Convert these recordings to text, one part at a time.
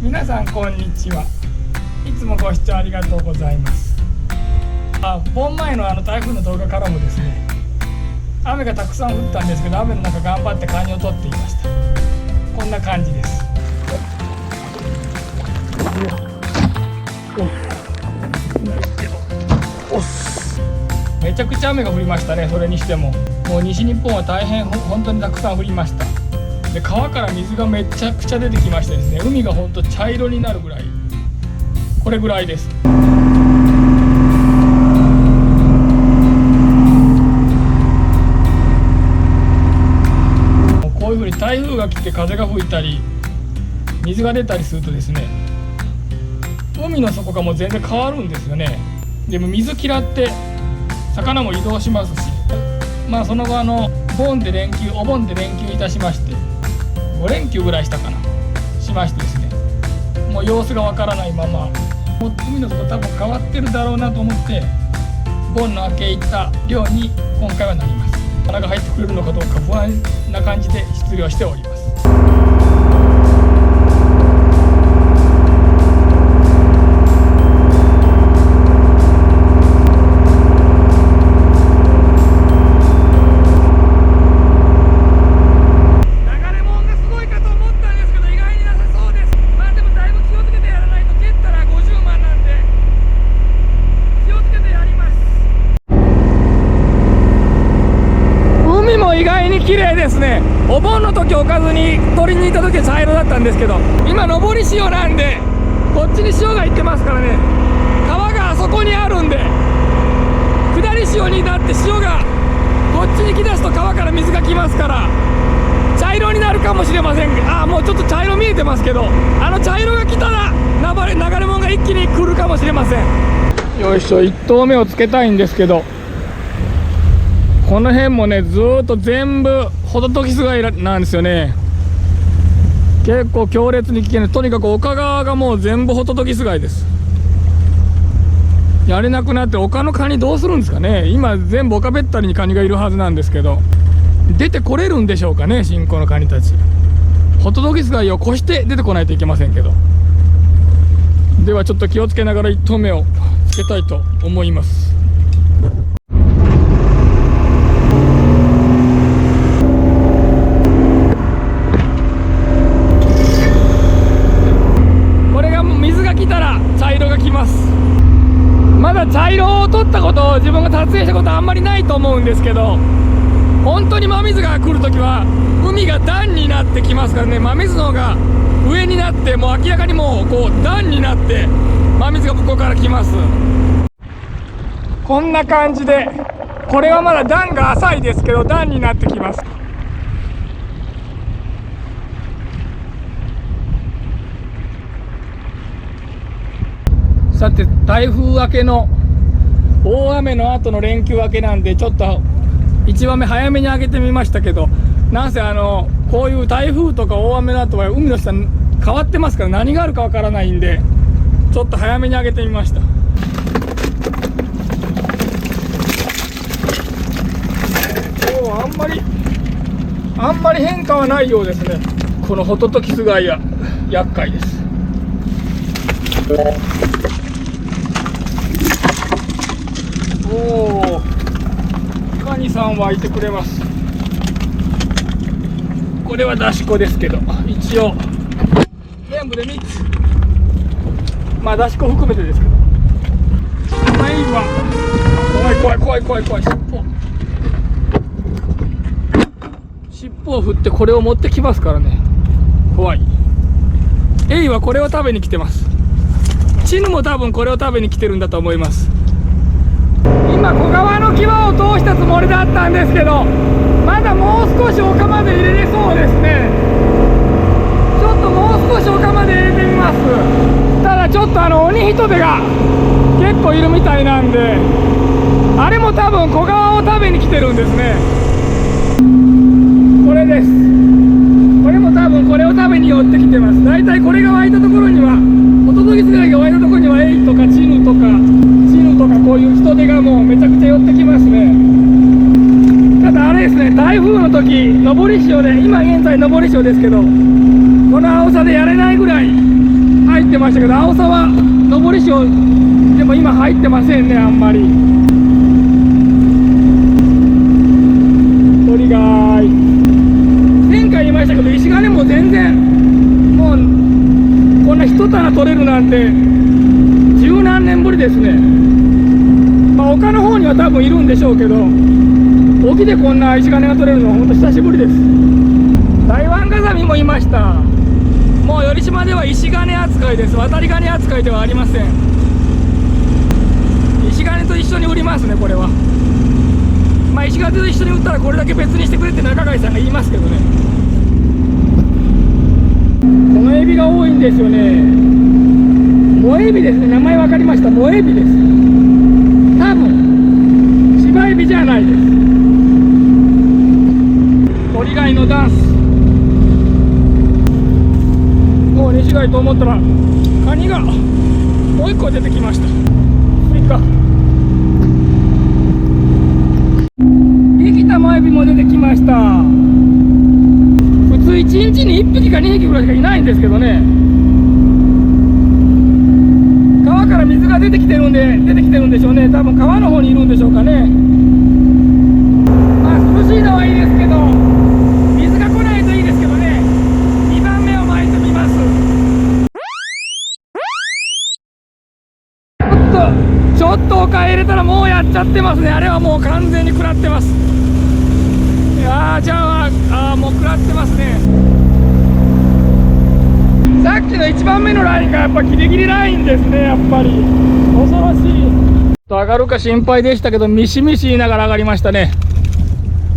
皆さんこんにちは。いつもご視聴ありがとうございます。盆前の台風の動画からもですね、雨がたくさん降ったんですけど、雨の中頑張ってカニを取っていました。こんな感じです。めちゃくちゃ雨が降りましたね。それにしてももう西日本は大変本当にたくさん降りました。で、川から水がめちゃくちゃ出てきましてですね、海が本当茶色になるぐらい、これぐらいです。こういうふうに台風が来て風が吹いたり水が出たりするとですね、海の底がもう全然変わるんですよね。でも水嫌って魚も移動しますし、その後お盆で連休いたしまして、5連休ぐらいしたかなしましてですね、もう様子がわからないまま、もう海の底多分変わってるだろうなと思って、盆の明け行った漁に今回はなります。魚が入ってくれるのかどうか不安な感じで出漁しております。意外に綺麗ですね。お盆の時おかずに取りに行った時は茶色だったんですけど、今上り潮なんでこっちに潮が行ってますからね、川があそこにあるんで、下り潮になって潮がこっちに来だすと川から水が来ますから茶色になるかもしれません。もうちょっと茶色見えてますけど、茶色が来たら流れ物が一気に来るかもしれません。よいしょ、1投目をつけたいんですけど、この辺もねずーっと全部ホトトギス貝なんですよね。結構強烈に危険で、とにかく岡側がもう全部ホトトギス貝です。やれなくなって他のカニどうするんですかね。今全部岡べったりにカニがいるはずなんですけど、出てこれるんでしょうかね、新興のカニたち。ホトトギス貝を越して出てこないといけませんけど。ではちょっと気をつけながら1投目をつけたいと思います。まだ茶色を取ったことを自分が撮影したことはあんまりないと思うんですけど、本当に真水が来るときは海が段になってきますからね。真水の方が上になって、もう明らかにもうこう段になって真水が向こうから来ます。こんな感じで、これはまだ段が浅いですけど段になってきます。さて、台風明けの大雨の後の連休明けなんで、ちょっと1番目早めに上げてみましたけど、なんせこういう台風とか大雨の後は海の下変わってますから、何があるかわからないんでちょっと早めに上げてみました。あんまり変化はないようですね。このホトトギス貝は厄介です。カニさんはいてくれます。これは出し子ですけど、一応全部で3つ、出し子含めてですけど。怖い。尻尾を振ってこれを持ってきますからね。怖い。エイはこれを食べに来てます。チヌも多分これを食べに来てるんだと思います。今小川の際を通したつもりだったんですけど、まだもう少し丘まで入れれそうですね。ちょっともう少し丘まで入れてみます。ただちょっと鬼ヒトデが結構いるみたいなんで、あれも多分小川を食べに来てるんですね。これです。これも多分これを食べに寄ってきてます。だいたいこれが湧いたところには、ホトトギス貝が湧いたところにはエイとかチヌとかこういう人手がもうめちゃくちゃ寄ってきますね。ただあれですね、台風の時上り潮で、今現在上り潮ですけど、この青さでやれないぐらいましたけど、青沢上り潮でも今入ってませんね、あんまり。鳥貝、前回言いましたけど、石金も全然もうこんな一棚取れるなんて十何年ぶりですね。まあ丘の方には多分いるんでしょうけど、沖でこんな石金が取れるのは本当久しぶりです。台湾ガザミもいました。もう寄島では石金扱いです。渡り金扱いではありません。石金と一緒に売りますね、これは。まあ石金と一緒に売ったらこれだけ別にしてくれって中貝さんが言いますけどね。このエビが多いんですよね。モエビですね。名前分かりました。モエビです。多分芝エビじゃないです。鳥貝のダンス。もう西貝と思ったらカニがもう一個出てきました。スイカ、生きたモエビも出てきました。普通1日に1匹か2匹ぐらいしかいないんですけどね。川から水が出てきてるんでしょうね。多分川の方にいるんでしょうかね。まあ涼しいのはいいですけど、水が来ないといいですけどね。2番目を巻いてみます。ちょっとお買い入れたらもうやっちゃってますね。あれはもう完全に食らってます。いやー、じゃあもう食らってますね。さっきの1番目のラインがやっぱギリギリラインですね。やっぱり恐ろしい。上がるか心配でしたけど、ミシミシ言いながら上がりましたね。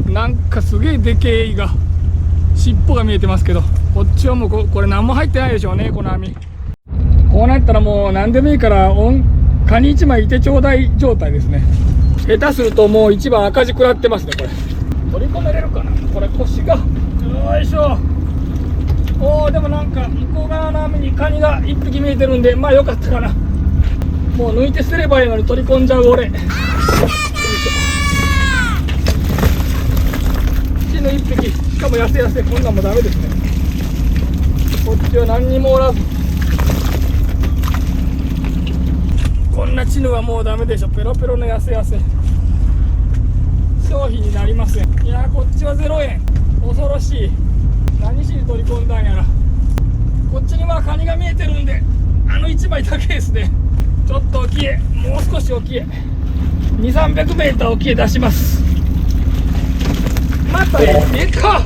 なんかすげえでけえイが、尻尾が見えてますけど、こっちはもうこれ何も入ってないでしょうね、この網。こうなったらもう何でもいいからカニ1枚いてちょうだい状態ですね。下手するともう一番赤字食らってますね。これ取り込めれるかな。これ腰がよいしょ。おー、でもなんか向こう側の網にカニが1匹見えてるんで、まあよかったかな。もう抜いて捨てればいいのに取り込んじゃう俺。よいしょ。チヌ1匹、しかも痩せ痩せ。こんなんもダメですね。こっちは何にもおらず。こんなチヌはもうダメでしょ。ペロペロの痩せ痩せ。商品になりません。いやー、こっちは0円。恐ろしい。何しに取り込んだんやら。こっちにはカニが見えてるんで、あの1枚だけですね。ちょっと沖へ、もう少し沖へ、2、300メーター沖へ出します。またでかっ。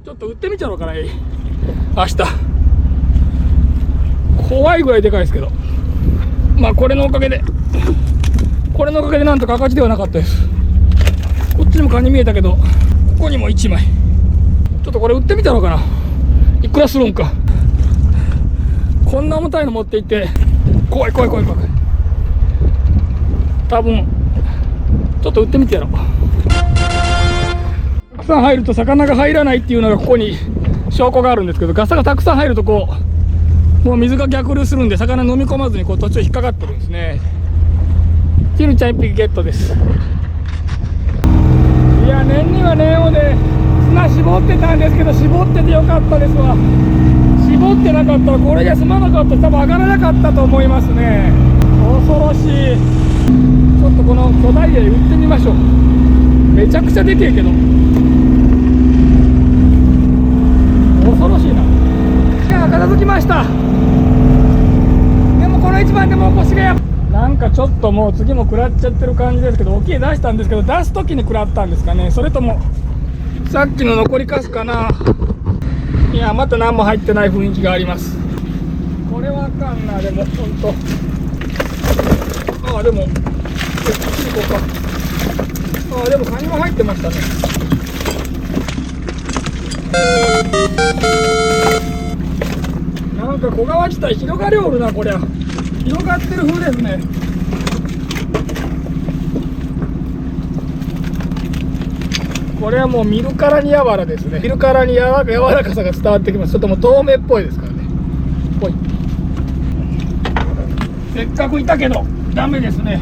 ちょっと売ってみちゃおうかな。明日怖いぐらいでかいですけど、まあこれのおかげでなんとか赤字ではなかったです。こっちにもカニ見えたけど、ここにも1枚。ちょっとこれ売ってみたのかな。いくらするんか。こんな重たいの持っていって怖い。多分ちょっと売ってみてやろう。たくさん入ると魚が入らないっていうのがここに証拠があるんですけど、ガサがたくさん入るともう水が逆流するんで、魚飲み込まずに途中引っかかってるんですね。チヌちゃん1匹ゲットです。いや、念には念をで砂絞ってたんですけど、絞っててよかったですわ。絞ってなかったらこれじゃ済まなかったら多分上がらなかったと思いますね。恐ろしい。ちょっとこの巨大エビ売ってみましょう。めちゃくちゃでけえけど恐ろしいな。じゃあ片付きました。でもこの一番でもう腰がなんかちょっともう次も食らっちゃってる感じですけど、沖へ出したんですけど、出す時に食らったんですかね。それともさっきの残りカスかな。いや、また何も入ってない雰囲気があります。これはあかんな。でもほんと、でもこっちに行こうか。でもカニも入ってましたね。なんか小川地帯広がりおるな。こりゃ広がってる風ですね。これはもう見るからにやわらですね。見るからに柔らかさが伝わってきます。ちょっともう透明っぽいですからね。ぽい。せっかくいたけどダメですね。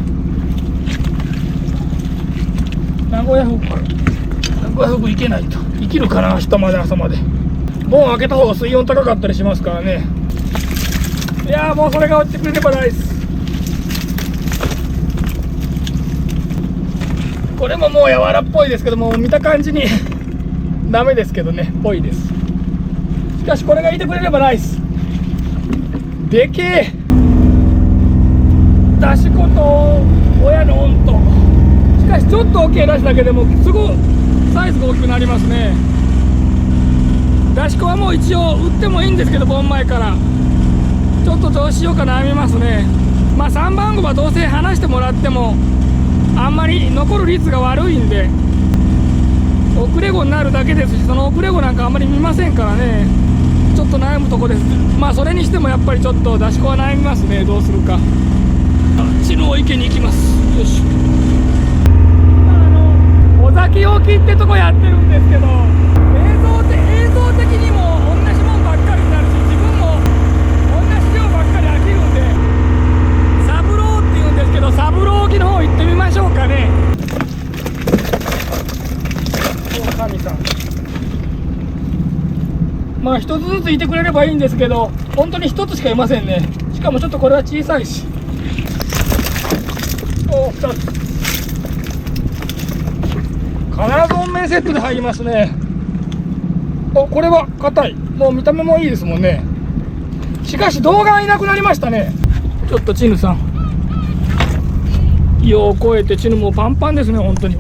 名古屋福行けないと。生きるかな、明日まで朝まで。ボン開けた方が水温高かったりしますからね。いやー、もうそれが落ちてくれればないです。これももう柔らっぽいですけども、見た感じにダメですけどね、ぽいです。しかしこれがいてくれればナイス。でけえ出し子と親のオンと、しかしちょっと大きい出しだけでもすごいサイズが大きくなりますね。出し子はもう一応売ってもいいんですけど、盆前からちょっとどうしようか悩みますね。まあ3番号はどうせ離してもらってもあんまり残る率が悪いんで、遅れ子になるだけですし、その遅れ子なんかあんまり見ませんからね、ちょっと悩むとこです。まあそれにしてもやっぱりちょっと出し子は悩みますね。どうするか。知能池に行きます。よし。尾崎沖ってとこやってるんですけど、映像的にも同じもんばっかりになるし、自分も同じ量ばっかり飽きるんで、サブローって言うんですけど、サブロー沖の方行ってみましょうかね。お神さん、まあ一つずついてくれればいいんですけど、本当に一つしかいませんね。しかもちょっとこれは小さいし。お、2つ。必ず音面セットで入りますね。お、これは硬い。もう見た目もいいですもんね。しかし動画がいなくなりましたね。ちょっとチヌさん、よう超えてチヌもうパンパンですね、本当に。あ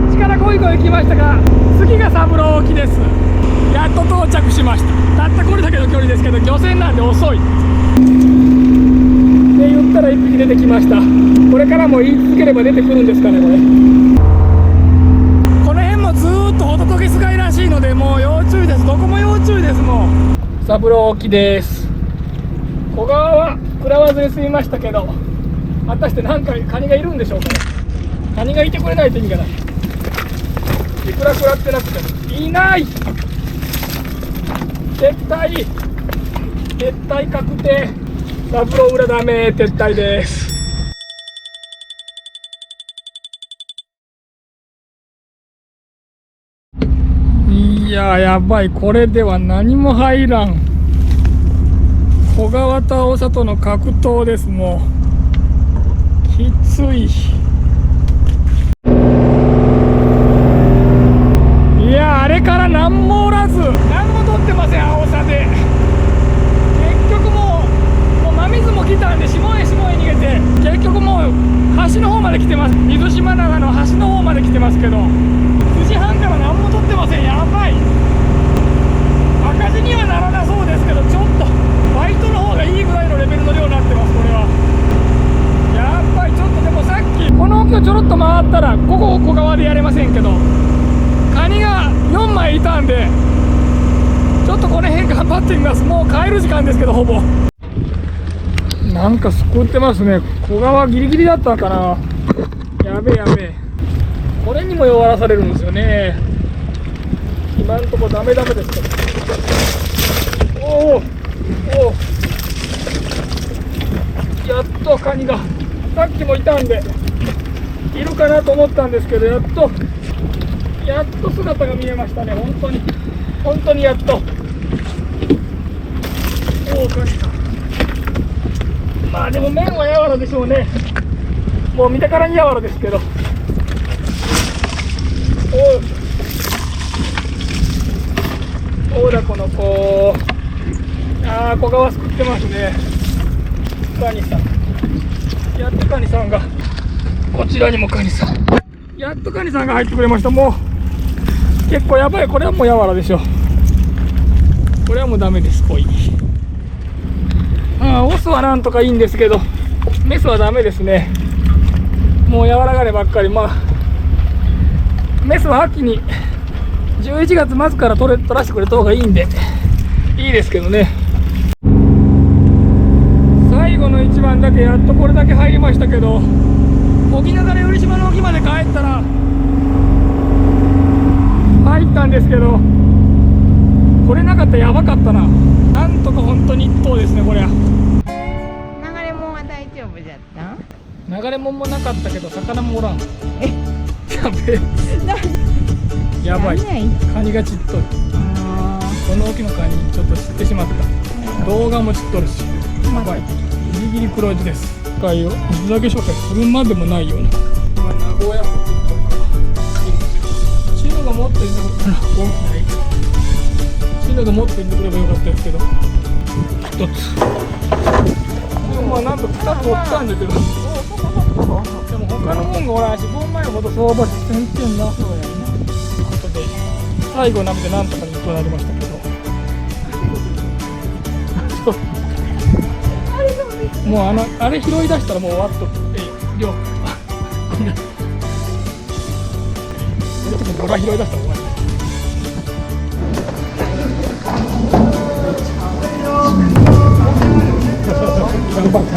っちからゴイゴイ来ましたが、次が三郎沖です。やっと到着しました。たったこれだけの距離ですけど、漁船なんで遅いって言ったら1匹出てきました。これからも言い続ければ出てくるんですかね、これ。この辺もずーっとホトトギス貝らしいので、もう要注意です。どこも要注意です。もう三郎沖です。小川は食らわずに済みましたけど、果たして何かカニがいるんでしょうかね。カニがいてくれないと意味がない。いくら食らってなくてもいない。撤退確定。三郎裏ダメ、撤退です。いや、やばい。これでは何も入らん。小川と大里の格闘です。もうきつい。いや、あれから何もおらず、何も取ってません。青さで結局もう真水も来たんで、下へ逃げて、結局もう橋の方まで来てます。水島長の橋の方まで来てますけど、9時半から何も取ってません。やばい。赤字にはならなそうですけど、ちょっとバイトの方がいいぐらいのレベルの量になってます。これはやっぱりちょっと、でもさっきこの沖をちょろっと回ったら、ここ小川でやれませんけど、カニが4枚いたんで、ちょっとこの辺頑張ってみます。もう帰る時間ですけど、ほぼなんかすくってますね。小川ギリギリだったのかな。やべえやべえ。これにも弱らされるんですよね。今んとこダメですけど。おお、やっとカニが、さっきもいたんでいるかなと思ったんですけど、やっと姿が見えましたね。本当にやっと。おお、カニさん。まあでも麺はやわらでしょうね。もう見たからにやわらですけど。おだこの子。ああ、小川すくってますね。カニさん。やっとカニさんが。こちらにもカニさん。やっとカニさんが入ってくれました。もう結構やばい。これはもうやわらでしょ。これはもうダメです。ぽい。オスはなんとかいいんですけど、メスはダメですね。もう柔らかればっかり。まあメスは秋に11月末から取らせてくれた方がいいんでいいですけどね。最後の一番だけやっとこれだけ入りましたけど、沖流れ売島の沖まで帰ったら入ったんですけど、これなかったらやばかったな。なんとか本当に一頭ですね、これは。流れもんは大丈夫じゃった？流れもんもなかったけど、魚もおらん。やべえ。やばい。カニがちっとい。大きなカニちょっと散ってしまった。動画も散っとるし、やばい。ギリギリ黒字です。海を水だけ紹介するまでもないような。今名古屋港チヌが持っているんだから大きない。チヌが持っていてくればよかったですけど、一つ。でもまあなんと2つ折ったんだけど。でも他のもんがおらんし、5万円ほど相場せんけんな。そうやね。ということで最後なめてなんとかにとなりましたけど。もうあれ拾い出したらもう終わっとって量。ごめん。ボラ拾い出したら終わり。頑張って。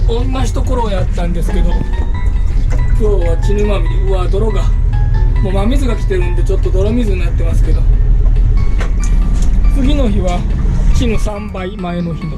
同じところをやったんですけど、今日は血ぬまみれ。うわ、泥がもう真水が来てるんでちょっと泥水になってますけど、次の日は血の3倍前の日の